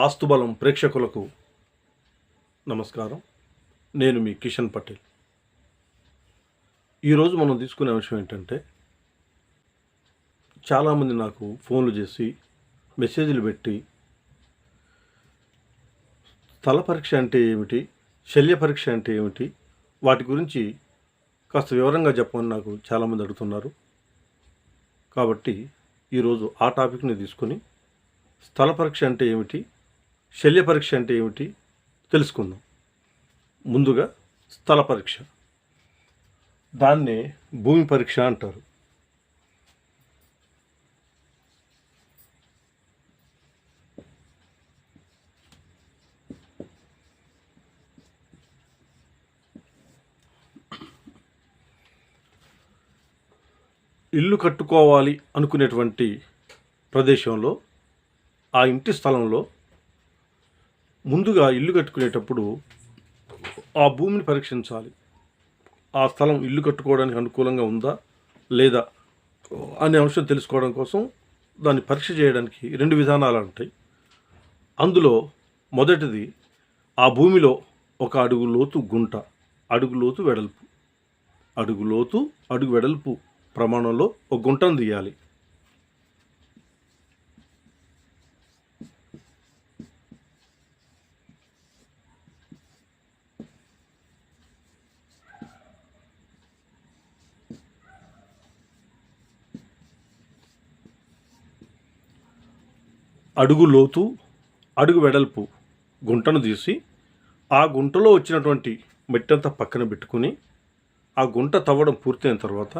వాస్తుబలం ప్రేక్షకులకు నమస్కారం. నేను మీ కిషన్ పటేల్. ఈరోజు మనం తీసుకునే అంశం ఏంటంటే, చాలామంది నాకు ఫోన్లు చేసి మెసేజ్లు పెట్టి స్థల పరీక్ష అంటే ఏమిటి, శల్య పరీక్ష అంటే ఏమిటి, వాటి గురించి కాస్త వివరంగా చెప్పమని నాకు చాలామంది అడుగుతున్నారు. కాబట్టి ఈరోజు ఆ టాపిక్ని తీసుకొని స్థల పరీక్ష అంటే ఏమిటి, శల్య పరీక్ష అంటే ఏమిటి తెలుసుకుందాం. ముందుగా స్థల పరీక్ష, దాన్నే భూమి పరీక్ష అంటారు. ఇల్లు కట్టుకోవాలి అనుకునేటువంటి ప్రదేశంలో, ఆ ఇంటి స్థలంలో ముందుగా ఇల్లు కట్టుకునేటప్పుడు ఆ భూమిని పరీక్షించాలి. ఆ స్థలం ఇల్లు కట్టుకోవడానికి అనుకూలంగా ఉందా లేదా అనే అంశం తెలుసుకోవడం కోసం దాన్ని పరీక్ష చేయడానికి 2 విధానాలు ఉంటాయి. అందులో మొదటిది, ఆ భూమిలో 1 అడుగు లోతు గుంట, అడుగు లోతు వెడల్పు, అడుగు లోతు అడుగు వెడల్పు ప్రమాణంలో ఒక గుంటను తీయాలి. అడుగు లోతు అడుగు వెడల్పు గుంటను తీసి, ఆ గుంటలో వచ్చినటువంటి మట్టి అంతా పక్కన పెట్టుకుని, ఆ గుంట తవ్వడం పూర్తయిన తర్వాత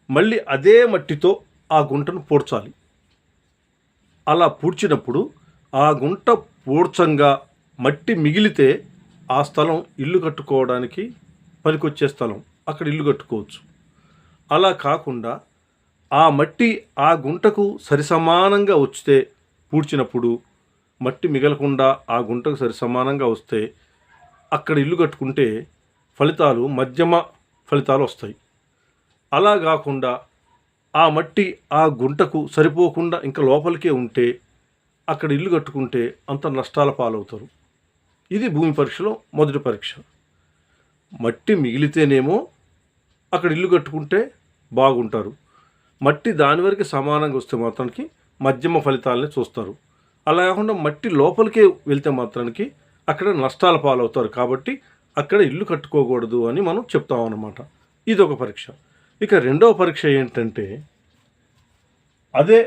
మళ్ళీ అదే మట్టితో ఆ గుంటను పూడ్చాలి. అలా పూడ్చినప్పుడు ఆ గుంట పూడ్చంగా మట్టి మిగిలితే ఆ స్థలం ఇల్లు కట్టుకోవడానికి పనికొచ్చే స్థలం, అక్కడ ఇల్లు కట్టుకోవచ్చు. అలా కాకుండా ఆ మట్టి ఆ గుంటకు సరిసమానంగా వస్తే, పూడ్చినప్పుడు మట్టి మిగలకుండా ఆ గుంటకు సరి సమానంగా వస్తే అక్కడ ఇల్లు కట్టుకుంటే ఫలితాలు మధ్యమ ఫలితాలు వస్తాయి. అలా కాకుండా ఆ మట్టి ఆ గుంటకు సరిపోకుండా ఇంకా లోపలికే ఉంటే అక్కడ ఇల్లు కట్టుకుంటే అంత నష్టాల పాలవుతారు. ఇది భూమి పరీక్షలో మొదటి పరీక్ష. మట్టి మిగిలితేనేమో అక్కడ ఇల్లు కట్టుకుంటే బాగుంటారు. మట్టి దాని వరకు సమానంగా వస్తే మాత్రానికి మధ్యమ ఫలితాలని చూస్తారు. అలా కాకుండా మట్టి లోపలికే వెళ్తే మాత్రానికి అక్కడ నష్టాల పాలవుతారు. కాబట్టి అక్కడ ఇల్లు కట్టుకోకూడదు అని మనం చెప్తాం అన్నమాట. ఇది ఒక పరీక్ష. ఇక రెండవ పరీక్ష ఏంటంటే, అదే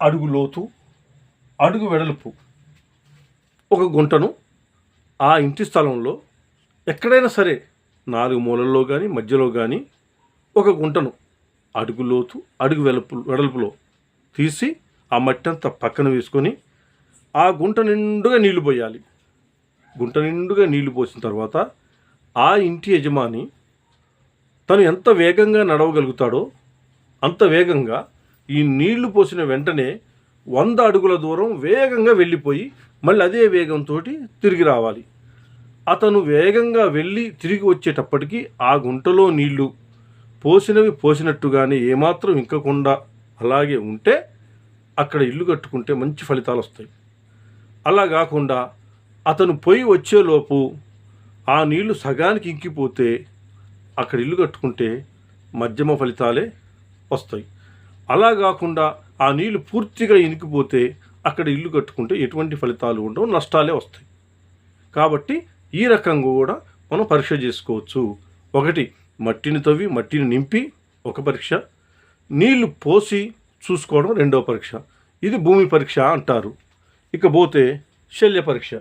అడుగు లోతు అడుగు వెడల్పు ఒక గుంటను ఆ ఇంటి స్థలంలో ఎక్కడైనా సరే 4 మూలల్లో కానీ మధ్యలో కానీ ఒక గుంటను అడుగు లోతు అడుగు వెడల్పులో తీసి ఆ మట్టి అంతా పక్కన వేసుకొని ఆ గుంట నిండుగా నీళ్లు పోయాలి. గుంట నిండుగా నీళ్లు పోసిన తర్వాత ఆ ఇంటి యజమాని తను ఎంత వేగంగా నడవగలుగుతాడో అంత వేగంగా ఈ నీళ్లు పోసిన వెంటనే 100 అడుగుల దూరం వేగంగా వెళ్ళిపోయి మళ్ళీ అదే వేగంతో తిరిగి రావాలి. అతను వేగంగా వెళ్ళి తిరిగి వచ్చేటప్పటికి ఆ గుంటలో నీళ్లు పోసినవి పోసినట్టుగానే ఏమాత్రం ఇంకకుండా అలాగే ఉంటే అక్కడ ఇల్లు కట్టుకుంటే మంచి ఫలితాలు వస్తాయి. అలా కాకుండా అతను పోయి వచ్చేలోపు ఆ నీళ్లు సగానికి ఇంకిపోతే అక్కడ ఇల్లు కట్టుకుంటే మధ్యమ ఫలితాలే వస్తాయి. అలా కాకుండా ఆ నీళ్లు పూర్తిగా ఇనికిపోతే అక్కడ ఇల్లు కట్టుకుంటే ఎటువంటి ఫలితాలు ఉండవు, నష్టాలే వస్తాయి. కాబట్టి ఈ రకంగా కూడా మనం పరీక్ష చేసుకోవచ్చు. ఒకటి, మట్టిని తవ్వి మట్టిని నింపి ఒక పరీక్ష, నీళ్లు పోసి చూసుకోవడం రెండవ పరీక్ష. ఇది భూమి పరీక్ష అంటారు. ఇక పోతే శల్య పరీక్ష.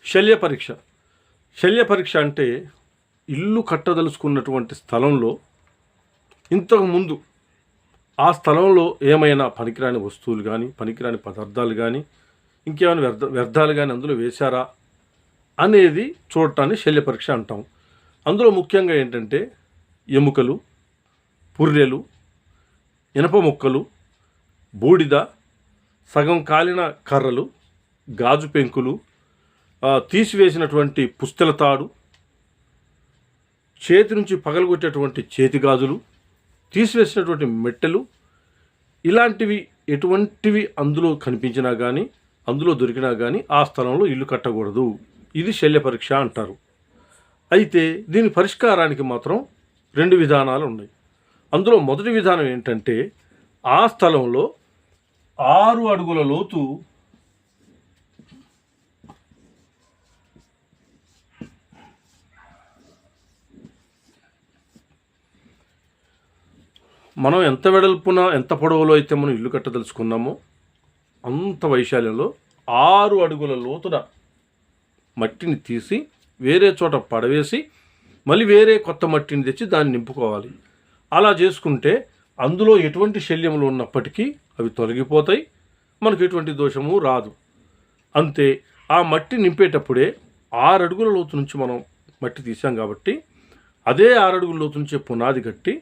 శల్య పరీక్ష. శల్య పరీక్ష అంటే ఇల్లు కట్టదలుచుకున్నటువంటి స్థలంలో ఇంతకుముందు ఆ స్థలంలో ఏమైనా పనికిరాని వస్తువులు కానీ, పనికిరాని పదార్థాలు కానీ, ఇంకేమైనా వ్యర్థాలు కానీ అందులో వేశారా అనేది చూడటాన్ని శల్య పరీక్ష అంటాం. అందులో ముఖ్యంగా ఏంటంటే ఎముకలు, పుర్రెలు, ఇనప ముక్కలు, బూడిద, సగం కాలిన కర్రలు, గాజు పెంకులు, తీసివేసినటువంటి పుస్తెల తాడు, చేతి నుంచి పగలగొట్టేటువంటి చేతి గాజులు, తీసివేసినటువంటి మెట్టెలు, ఇలాంటివి ఎటువంటివి అందులో కనిపించినా కానీ, అందులో దొరికినా కానీ ఆ స్థలంలో ఇల్లు కట్టకూడదు. ఇది శల్య పరీక్ష అంటారు. అయితే దీని పరిష్కారానికి మాత్రం 2 విధానాలు ఉన్నాయి. అందులో మొదటి విధానం ఏంటంటే, ఆ స్థలంలో 6 అడుగుల లోతు మనం ఎంత వెడల్పున ఎంత పొడవులో అయితే మనం ఇల్లు కట్టదలుచుకున్నామో అంత వైశాల్యంలో 6 అడుగుల లోతున మట్టిని తీసి వేరే చోట పడవేసి మళ్ళీ వేరే కొత్త మట్టిని తెచ్చి దాన్ని నింపుకోవాలి. అలా చేసుకుంటే అందులో ఎటువంటి శల్యములు ఉన్నప్పటికీ అవి తొలగిపోతాయి, మనకు ఎటువంటి దోషము రాదు. అంతే, ఆ మట్టి నింపేటప్పుడే 6 అడుగుల లోతు నుంచి మనం మట్టి తీసాం కాబట్టి అదే 6 అడుగుల లోతు నుంచే పునాది కట్టి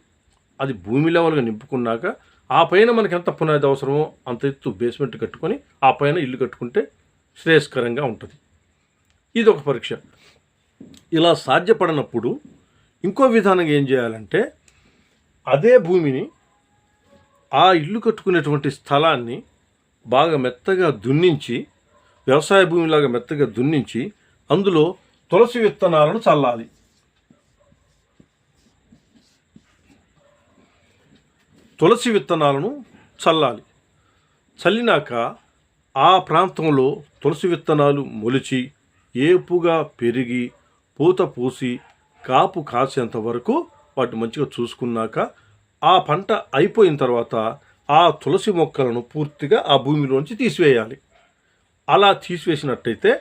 అది భూమి లెవెల్గా నింపుకున్నాక ఆ పైన మనకి ఎంత పునాది అవసరమో అంత ఎత్తు బేస్మెంట్ కట్టుకొని ఆ పైన ఇల్లు కట్టుకుంటే శ్రేయస్కరంగా ఉంటుంది. ఇది ఒక పరీక్ష. ఇలా సాధ్యపడనప్పుడు ఇంకో విధానంగా ఏం చేయాలంటే, అదే భూమిని, ఆ ఇల్లు కట్టుకునేటువంటి స్థలాన్ని బాగా మెత్తగా దున్నించి, వ్యవసాయ భూమిలాగా మెత్తగా దున్నించి అందులో తులసి విత్తనాలను చల్లాలి. తులసి విత్తనాలను చల్లాలి. చల్లినాక ఆ ప్రాంతంలో తులసి విత్తనాలు మొలిచి ఏపుగా పెరిగి పూత పూసి కాపు కాసేంత వరకు వాటిని మంచిగా చూసుకున్నాక ఆ పంట అయిపోయిన తర్వాత ఆ తులసి మొక్కలను పూర్తిగా ఆ భూమిలోంచి తీసివేయాలి. అలా తీసివేసినట్టయితే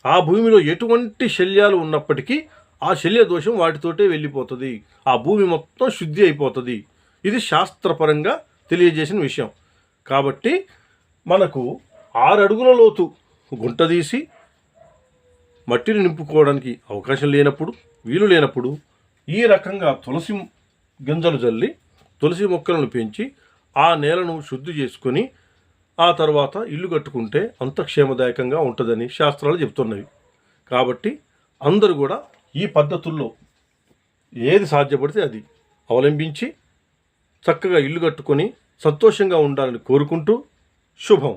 ఆ భూమిలో ఎటువంటి శల్యాలు ఉన్నప్పటికీ ఆ శల్య దోషం వాటితోటే వెళ్ళిపోతుంది. ఆ భూమి మొత్తం శుద్ధి అయిపోతుంది. ఇది శాస్త్రపరంగా తెలియజేసిన విషయం. కాబట్టి మనకు 6 అడుగుల లోతు గుంట తీసి మట్టిని నింపుకోవడానికి అవకాశం లేనప్పుడు, వీలు లేనప్పుడు ఈ రకంగా తులసి గింజలు జల్లి తులసి మొక్కలను పెంచి ఆ నేలను శుద్ధి చేసుకొని ఆ తర్వాత ఇల్లు కట్టుకుంటే అంత క్షేమదాయకంగా ఉంటుందని శాస్త్రాలు చెప్తున్నవి. కాబట్టి అందరూ కూడా ఈ పద్ధతుల్లో ఏది సాధ్యపడితే అది అవలంబించి చక్కగా ఇల్లు కట్టుకొని సంతోషంగా ఉండాలని కోరుకుంటూ శుభం.